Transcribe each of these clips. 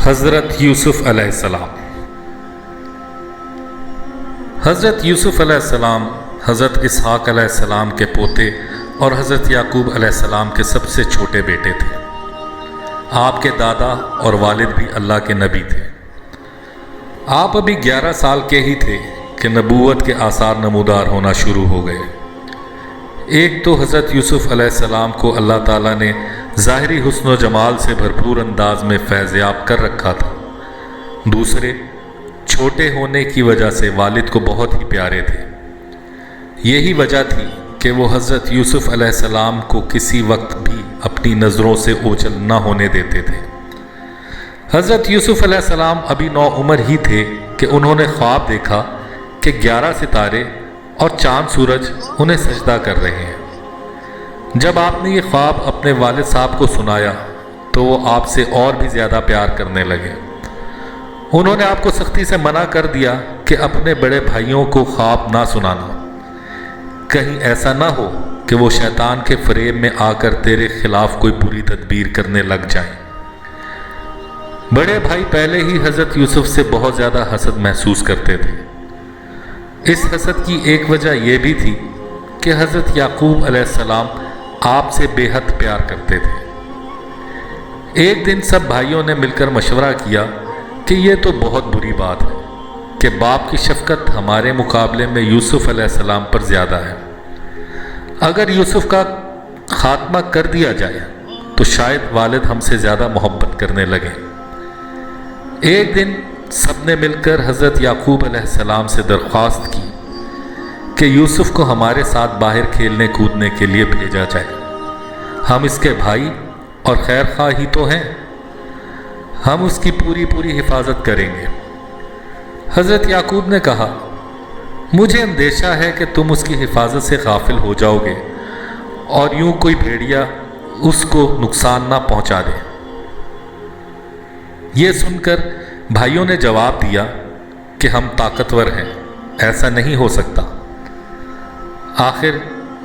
حضرت یوسف علیہ السلام۔ حضرت یوسف علیہ السلام حضرت اسحاق علیہ السلام کے پوتے اور حضرت یعقوب علیہ السلام کے سب سے چھوٹے بیٹے تھے۔ آپ کے دادا اور والد بھی اللہ کے نبی تھے۔ آپ ابھی 11 سال کے ہی تھے کہ نبوت کے آثار نمودار ہونا شروع ہو گئے۔ ایک تو حضرت یوسف علیہ السلام کو اللہ تعالیٰ نے ظاہری حسن و جمال سے بھرپور انداز میں فیضیاب کر رکھا تھا، دوسرے چھوٹے ہونے کی وجہ سے والد کو بہت ہی پیارے تھے۔ یہی وجہ تھی کہ وہ حضرت یوسف علیہ السلام کو کسی وقت بھی اپنی نظروں سے اوجھل نہ ہونے دیتے تھے۔ حضرت یوسف علیہ السلام ابھی نوعمر ہی تھے کہ انہوں نے خواب دیکھا کہ 11 ستارے اور چاند سورج انہیں سجدہ کر رہے ہیں۔ جب آپ نے یہ خواب اپنے والد صاحب کو سنایا تو وہ آپ سے اور بھی زیادہ پیار کرنے لگے۔ انہوں نے آپ کو سختی سے منع کر دیا کہ اپنے بڑے بھائیوں کو خواب نہ سنانا، کہیں ایسا نہ ہو کہ وہ شیطان کے فریب میں آ کر تیرے خلاف کوئی بری تدبیر کرنے لگ جائیں۔ بڑے بھائی پہلے ہی حضرت یوسف سے بہت زیادہ حسد محسوس کرتے تھے۔ اس حسد کی ایک وجہ یہ بھی تھی کہ حضرت یعقوب علیہ السلام آپ سے بے حد پیار کرتے تھے۔ ایک دن سب بھائیوں نے مل کر مشورہ کیا کہ یہ تو بہت بری بات ہے کہ باپ کی شفقت ہمارے مقابلے میں یوسف علیہ السلام پر زیادہ ہے۔ اگر یوسف کا خاتمہ کر دیا جائے تو شاید والد ہم سے زیادہ محبت کرنے لگیں۔ ایک دن سب نے مل کر حضرت یعقوب علیہ السلام سے درخواست کی کہ یوسف کو ہمارے ساتھ باہر کھیلنے کودنے کے لیے بھیجا جائے، ہم اس کے بھائی اور خیر خواہ ہی تو ہیں، ہم اس کی پوری حفاظت کریں گے۔ حضرت یعقوب نے کہا، مجھے اندیشہ ہے کہ تم اس کی حفاظت سے غافل ہو جاؤ گے اور یوں کوئی بھیڑیا اس کو نقصان نہ پہنچا دے۔ یہ سن کر بھائیوں نے جواب دیا کہ ہم طاقتور ہیں، ایسا نہیں ہو سکتا۔ آخر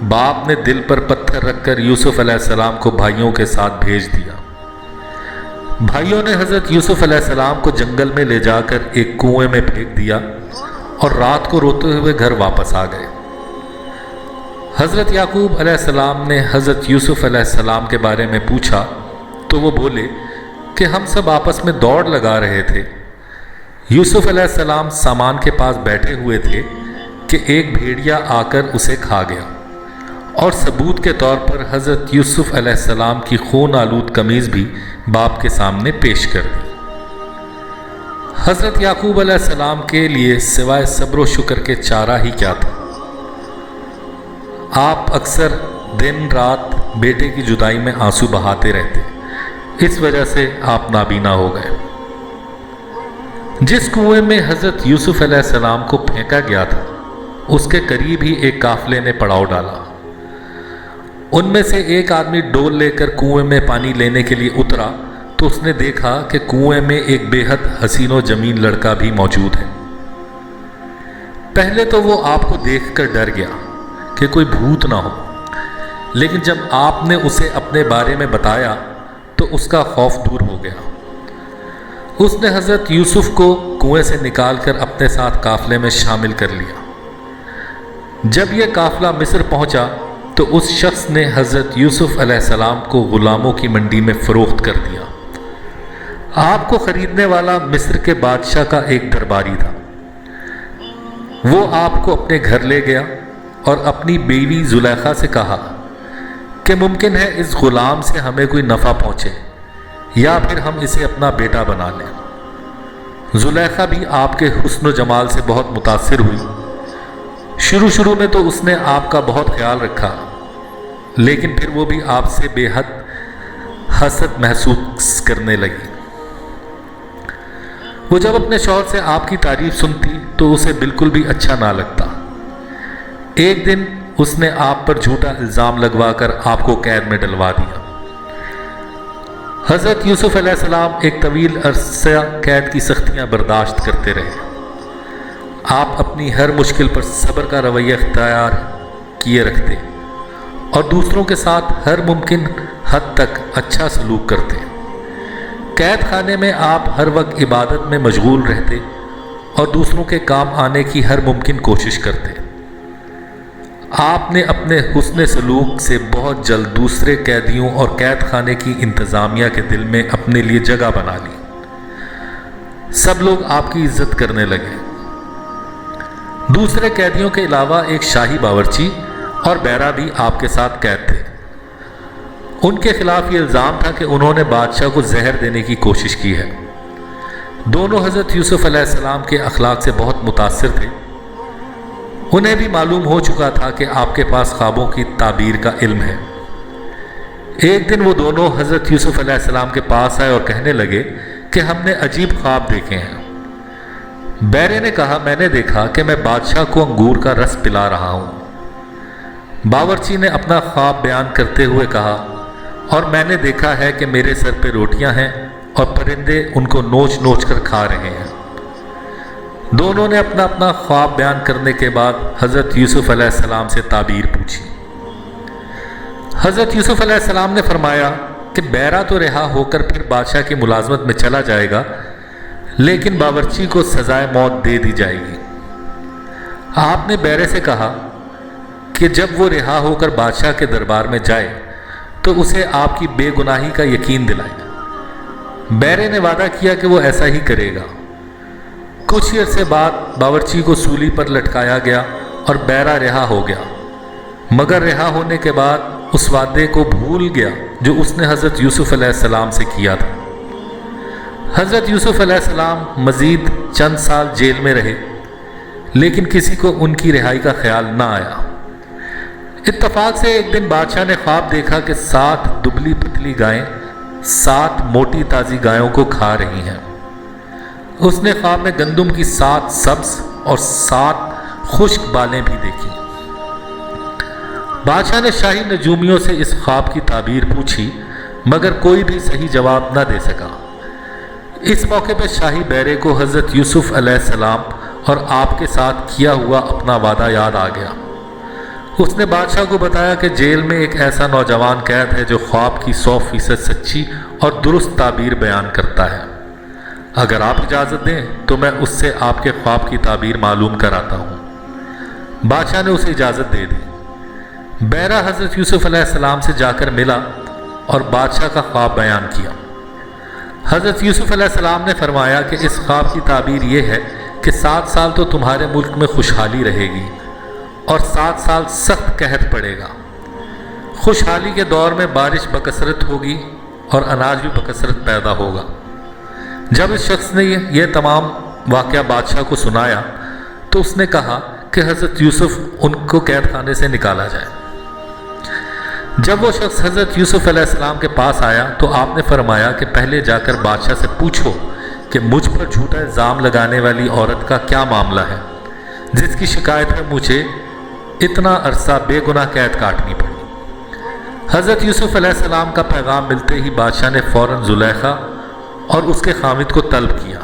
باپ نے دل پر پتھر رکھ کر یوسف علیہ السلام کو بھائیوں کے ساتھ بھیج دیا۔ بھائیوں نے حضرت یوسف علیہ السلام کو جنگل میں لے جا کر ایک کنویں میں پھینک دیا اور رات کو روتے ہوئے گھر واپس آ گئے۔ حضرت یعقوب علیہ السلام نے حضرت یوسف علیہ السلام کے بارے میں پوچھا تو وہ بولے کہ ہم سب آپس میں دوڑ لگا رہے تھے۔ یوسف علیہ السلام سامان کے پاس بیٹھے ہوئے تھے کہ ایک بھیڑیا آ کر اسے کھا گیا، اور ثبوت کے طور پر حضرت یوسف علیہ السلام کی خون آلود قمیض بھی باپ کے سامنے پیش کر دی۔ حضرت یعقوب علیہ السلام کے لیے سوائے صبر و شکر کے چارہ ہی کیا تھا۔ آپ اکثر دن رات بیٹے کی جدائی میں آنسو بہاتے رہتے، اس وجہ سے آپ نابینا ہو گئے۔ جس کنویں میں حضرت یوسف علیہ السلام کو پھینکا گیا تھا اس کے قریب ہی ایک قافلے نے پڑاؤ ڈالا۔ ان میں سے ایک آدمی ڈول لے کر کنویں میں پانی لینے کے لیے اترا تو اس نے دیکھا کہ کنویں میں ایک بے حد حسین و جمیل لڑکا بھی موجود ہے۔ پہلے تو وہ آپ کو دیکھ کر ڈر گیا کہ کوئی بھوت نہ ہو، لیکن جب آپ نے اسے اپنے بارے میں بتایا تو اس کا خوف دور ہو گیا۔ اس نے حضرت یوسف کو کنویں سے نکال کر اپنے ساتھ قافلے میں شامل کر لیا۔ جب یہ قافلہ مصر پہنچا تو اس شخص نے حضرت یوسف علیہ السلام کو غلاموں کی منڈی میں فروخت کر دیا۔ آپ کو خریدنے والا مصر کے بادشاہ کا ایک درباری تھا۔ وہ آپ کو اپنے گھر لے گیا اور اپنی بیوی زلیخا سے کہا کہ ممکن ہے اس غلام سے ہمیں کوئی نفع پہنچے یا پھر ہم اسے اپنا بیٹا بنا لیں۔ زلیخا بھی آپ کے حسن و جمال سے بہت متاثر ہوئی۔ شروع میں تو اس نے آپ کا بہت خیال رکھا، لیکن پھر وہ بھی آپ سے بے حد حسد محسوس کرنے لگی۔ وہ جب اپنے شوہر سے آپ کی تعریف سنتی تو اسے بالکل بھی اچھا نہ لگتا۔ ایک دن اس نے آپ پر جھوٹا الزام لگوا کر آپ کو قید میں ڈلوا دیا۔ حضرت یوسف علیہ السلام ایک طویل عرصہ قید کی سختیاں برداشت کرتے رہے۔ آپ اپنی ہر مشکل پر صبر کا رویہ اختیار کیے رکھتے اور دوسروں کے ساتھ ہر ممکن حد تک اچھا سلوک کرتے۔ قید خانے میں آپ ہر وقت عبادت میں مشغول رہتے اور دوسروں کے کام آنے کی ہر ممکن کوشش کرتے۔ آپ نے اپنے حسن سلوک سے بہت جلد دوسرے قیدیوں اور قید خانے کی انتظامیہ کے دل میں اپنے لیے جگہ بنا لی۔ سب لوگ آپ کی عزت کرنے لگے۔ دوسرے قیدیوں کے علاوہ ایک شاہی باورچی اور بیرا بھی آپ کے ساتھ قید تھے۔ ان کے خلاف یہ الزام تھا کہ انہوں نے بادشاہ کو زہر دینے کی کوشش کی ہے۔ دونوں حضرت یوسف علیہ السلام کے اخلاق سے بہت متاثر تھے۔ انہیں بھی معلوم ہو چکا تھا کہ آپ کے پاس خوابوں کی تعبیر کا علم ہے۔ ایک دن وہ دونوں حضرت یوسف علیہ السلام کے پاس آئے اور کہنے لگے کہ ہم نے عجیب خواب دیکھے ہیں۔ بیرے نے کہا، میں نے دیکھا کہ میں بادشاہ کو انگور کا رس پلا رہا ہوں۔ باورچی نے اپنا خواب بیان کرتے ہوئے کہا، اور میں نے دیکھا ہے کہ میرے سر پہ روٹیاں ہیں اور پرندے ان کو نوچ نوچ کر کھا رہے ہیں۔ دونوں نے اپنا اپنا خواب بیان کرنے کے بعد حضرت یوسف علیہ السلام سے تعبیر پوچھی۔ حضرت یوسف علیہ السلام نے فرمایا کہ بیرا تو رہا ہو کر پھر بادشاہ کی ملازمت میں چلا جائے گا، لیکن باورچی کو سزائے موت دے دی جائے گی۔ آپ نے بیرے سے کہا کہ جب وہ رہا ہو کر بادشاہ کے دربار میں جائے تو اسے آپ کی بے گناہی کا یقین دلائے۔ بیرے نے وعدہ کیا کہ وہ ایسا ہی کرے گا۔ کچھ ہی عرصے بعد باورچی کو سولی پر لٹکایا گیا اور بیرا رہا ہو گیا، مگر رہا ہونے کے بعد اس وعدے کو بھول گیا جو اس نے حضرت یوسف علیہ السلام سے کیا تھا۔ حضرت یوسف علیہ السلام مزید چند سال جیل میں رہے، لیکن کسی کو ان کی رہائی کا خیال نہ آیا۔ اتفاق سے ایک دن بادشاہ نے خواب دیکھا کہ 7 دبلی پتلی گائیں 7 موٹی تازی گایوں کو کھا رہی ہیں۔ اس نے خواب میں گندم کی 7 سبز اور 7 خشک بالیں بھی دیکھی۔ بادشاہ نے شاہی نجومیوں سے اس خواب کی تعبیر پوچھی، مگر کوئی بھی صحیح جواب نہ دے سکا۔ اس موقع پہ شاہی بیرے کو حضرت یوسف علیہ السلام اور آپ کے ساتھ کیا ہوا اپنا وعدہ یاد آ گیا۔ اس نے بادشاہ کو بتایا کہ جیل میں ایک ایسا نوجوان قید ہے جو خواب کی 100% سچی اور درست تعبیر بیان کرتا ہے۔ اگر آپ اجازت دیں تو میں اس سے آپ کے خواب کی تعبیر معلوم کراتا ہوں۔ بادشاہ نے اسے اجازت دے دی۔ بیرا حضرت یوسف علیہ السلام سے جا کر ملا اور بادشاہ کا خواب بیان کیا۔ حضرت یوسف علیہ السلام نے فرمایا کہ اس خواب کی تعبیر یہ ہے کہ 7 سال تو تمہارے ملک میں خوشحالی رہے گی اور 7 سال سخت قحط پڑے گا۔ خوشحالی کے دور میں بارش بکثرت ہوگی اور اناج بھی بکثرت پیدا ہوگا۔ جب اس شخص نے یہ تمام واقعہ بادشاہ کو سنایا تو اس نے کہا کہ حضرت یوسف ان کو قید خانے سے نکالا جائے۔ جب وہ شخص حضرت یوسف علیہ السلام کے پاس آیا تو آپ نے فرمایا کہ پہلے جا کر بادشاہ سے پوچھو کہ مجھ پر جھوٹا الزام لگانے والی عورت کا کیا معاملہ ہے جس کی شکایت میں مجھے اتنا عرصہ بے گناہ قید کاٹنی پڑی۔ حضرت یوسف علیہ السلام کا پیغام ملتے ہی بادشاہ نے فوراً زلیخا اور اس کے خامد کو طلب کیا۔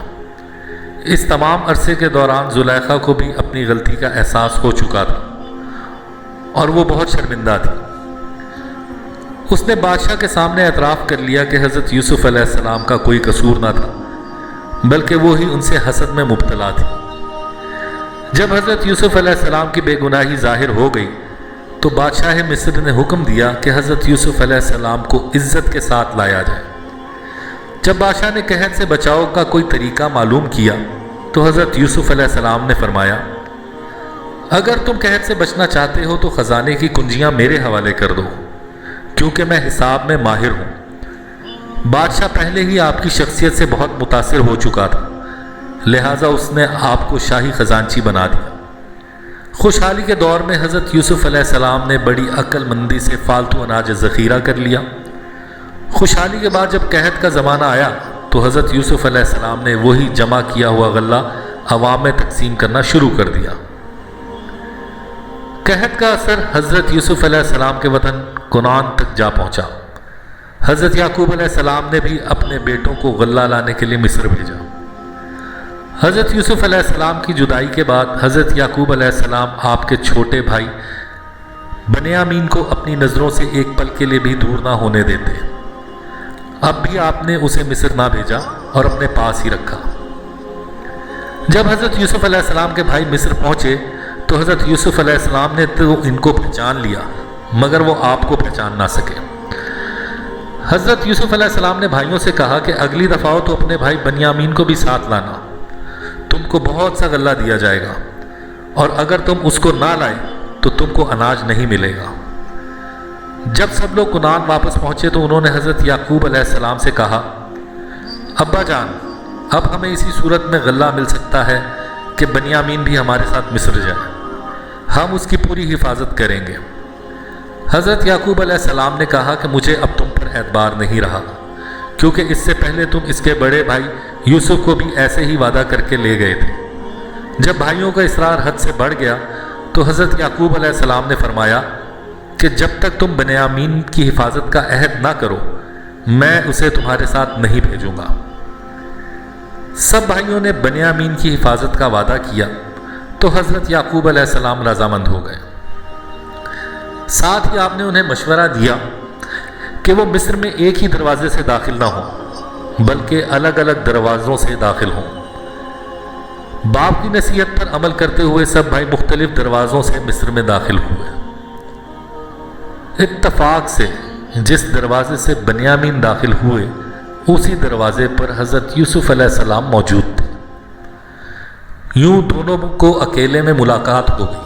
اس تمام عرصے کے دوران زلیخا کو بھی اپنی غلطی کا احساس ہو چکا تھا اور وہ بہت شرمندہ تھی۔ اس نے بادشاہ کے سامنے اعتراف کر لیا کہ حضرت یوسف علیہ السلام کا کوئی قصور نہ تھا، بلکہ وہی ان سے حسد میں مبتلا تھی۔ جب حضرت یوسف علیہ السلام کی بے گناہی ظاہر ہو گئی تو بادشاہ مصر نے حکم دیا کہ حضرت یوسف علیہ السلام کو عزت کے ساتھ لایا جائے۔ جب بادشاہ نے قحط سے بچاؤ کا کوئی طریقہ معلوم کیا تو حضرت یوسف علیہ السلام نے فرمایا، اگر تم قحط سے بچنا چاہتے ہو تو خزانے کی کنجیاں میرے حوالے کر دو، کیونکہ میں حساب میں ماہر ہوں۔ بادشاہ پہلے ہی آپ کی شخصیت سے بہت متاثر ہو چکا تھا، لہٰذا اس نے آپ کو شاہی خزانچی بنا دیا۔ خوشحالی کے دور میں حضرت یوسف علیہ السلام نے بڑی عقل مندی سے فالتو اناج ذخیرہ کر لیا۔ خوشحالی کے بعد جب قحط کا زمانہ آیا تو حضرت یوسف علیہ السلام نے وہی جمع کیا ہوا غلہ عوام میں تقسیم کرنا شروع کر دیا۔ قحط کا اثر حضرت یوسف علیہ السلام کے وطن کنعان تک جا پہنچا۔ حضرت یعقوب علیہ السلام نے بھی اپنے بیٹوں کو غلہ لانے کے لیے مصر بھیجا۔ حضرت یوسف علیہ السلام کی جدائی کے بعد حضرت یعقوب علیہ السلام آپ کے چھوٹے بھائی بنیامین کو اپنی نظروں سے ایک پل کے لیے بھی دور نہ ہونے دیتے۔ اب بھی آپ نے اسے مصر نہ بھیجا اور اپنے پاس ہی رکھا۔ جب حضرت یوسف علیہ السلام کے بھائی مصر پہنچے تو حضرت یوسف علیہ السلام نے تو ان کو پہچان لیا مگر وہ آپ کو پہچان نہ سکے۔ حضرت یوسف علیہ السلام نے بھائیوں سے کہا کہ اگلی دفعہ ہو تو اپنے بھائی بنیامین کو بھی ساتھ لانا، تم کو بہت سا غلہ دیا جائے گا، اور اگر تم اس کو نہ لائے تو تم کو اناج نہیں ملے گا۔ جب سب لوگ کنعان واپس پہنچے تو انہوں نے حضرت یعقوب علیہ السلام سے کہا، ابا جان، اب ہمیں اسی صورت میں غلہ مل سکتا ہے کہ بنیامین بھی ہمارے ساتھ مصر جائے، ہم اس کی پوری حفاظت کریں گے۔ حضرت یعقوب علیہ السلام نے کہا کہ مجھے اب تم پر اعتبار نہیں رہا، کیونکہ اس سے پہلے تم اس کے بڑے بھائی یوسف کو بھی ایسے ہی وعدہ کر کے لے گئے تھے۔ جب بھائیوں کا اصرار حد سے بڑھ گیا تو حضرت یعقوب علیہ السلام نے فرمایا کہ جب تک تم بنیامین کی حفاظت کا عہد نہ کرو میں اسے تمہارے ساتھ نہیں بھیجوں گا۔ سب بھائیوں نے بنیامین کی حفاظت کا وعدہ کیا تو حضرت یعقوب علیہ السلام رضامند ہو گئے۔ ساتھ ہی آپ نے انہیں مشورہ دیا کہ وہ مصر میں ایک ہی دروازے سے داخل نہ ہوں بلکہ الگ الگ دروازوں سے داخل ہوں۔ باپ کی نصیحت پر عمل کرتے ہوئے سب بھائی مختلف دروازوں سے مصر میں داخل ہوئے۔ اتفاق سے جس دروازے سے بنیامین داخل ہوئے اسی دروازے پر حضرت یوسف علیہ السلام موجود تھے۔ یوں دونوں کو اکیلے میں ملاقات ہو گئی۔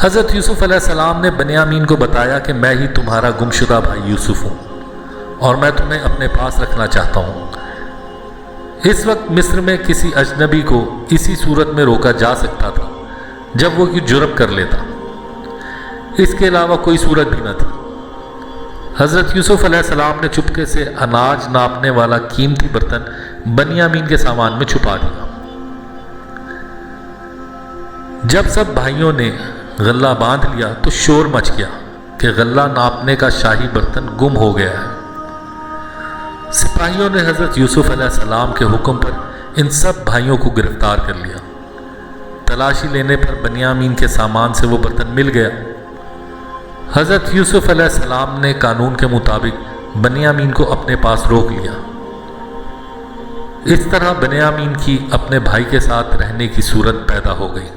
حضرت یوسف علیہ السلام نے بنیامین کو بتایا کہ میں ہی تمہارا گمشدہ بھائی یوسف ہوں اور میں تمہیں اپنے پاس رکھنا چاہتا ہوں۔ اس وقت مصر میں کسی اجنبی کو اسی صورت میں روکا جا سکتا تھا جب وہ کوئی جرم کر لیتا، اس کے علاوہ کوئی صورت بھی نہ تھی۔ حضرت یوسف علیہ السلام نے چپکے سے اناج ناپنے والا قیمتی برتن بنیامین کے سامان میں چھپا دیا۔ جب سب بھائیوں نے غلہ باندھ لیا تو شور مچ گیا کہ غلہ ناپنے کا شاہی برتن گم ہو گیا ہے۔ سپاہیوں نے حضرت یوسف علیہ السلام کے حکم پر ان سب بھائیوں کو گرفتار کر لیا۔ تلاشی لینے پر بنیامین کے سامان سے وہ برتن مل گیا۔ حضرت یوسف علیہ السلام نے قانون کے مطابق بنیامین کو اپنے پاس روک لیا۔ اس طرح بنیامین کی اپنے بھائی کے ساتھ رہنے کی صورت پیدا ہو گئی۔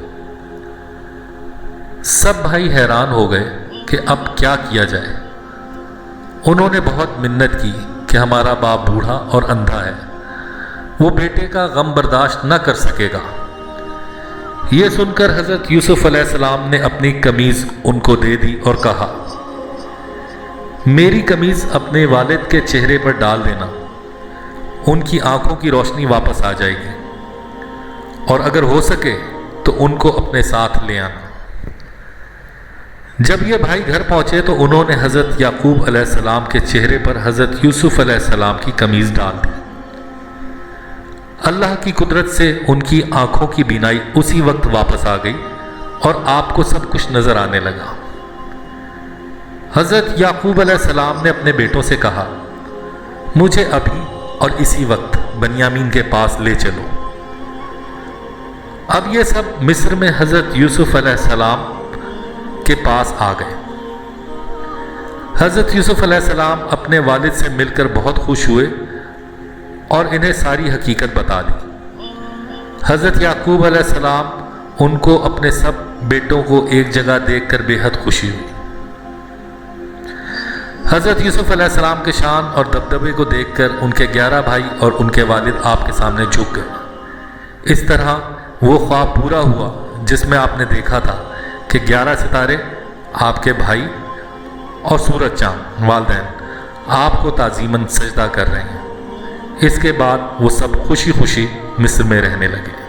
سب بھائی حیران ہو گئے کہ اب کیا کیا جائے۔ انہوں نے بہت منت کی کہ ہمارا باپ بوڑھا اور اندھا ہے، وہ بیٹے کا غم برداشت نہ کر سکے گا۔ یہ سن کر حضرت یوسف علیہ السلام نے اپنی قمیض ان کو دے دی اور کہا، میری قمیض اپنے والد کے چہرے پر ڈال دینا، ان کی آنکھوں کی روشنی واپس آ جائے گی، اور اگر ہو سکے تو ان کو اپنے ساتھ لے آنا۔ جب یہ بھائی گھر پہنچے تو انہوں نے حضرت یعقوب علیہ السلام کے چہرے پر حضرت یوسف علیہ السلام کی قمیض ڈال دی۔ اللہ کی قدرت سے ان کی آنکھوں کی بینائی اسی وقت واپس آ گئی اور آپ کو سب کچھ نظر آنے لگا۔ حضرت یعقوب علیہ السلام نے اپنے بیٹوں سے کہا، مجھے ابھی اور اسی وقت بنیامین کے پاس لے چلو۔ اب یہ سب مصر میں حضرت یوسف علیہ السلام کے پاس آ گئے۔ حضرت یوسف علیہ السلام اپنے والد سے مل کر بہت خوش ہوئے اور انہیں ساری حقیقت بتا دی۔ حضرت یعقوب علیہ السلام ان کو اپنے سب بیٹوں کو ایک جگہ دیکھ کر بے حد خوشی ہوئی۔ حضرت یوسف علیہ السلام کے شان اور دبدبے کو دیکھ کر ان کے 11 بھائی اور ان کے والد آپ کے سامنے جھک گئے۔ اس طرح وہ خواب پورا ہوا جس میں آپ نے دیکھا تھا کہ 11 ستارے آپ کے بھائی اور سورج چاند والدین آپ کو تعظیماً سجدہ کر رہے ہیں۔ اس کے بعد وہ سب خوشی خوشی مصر میں رہنے لگے۔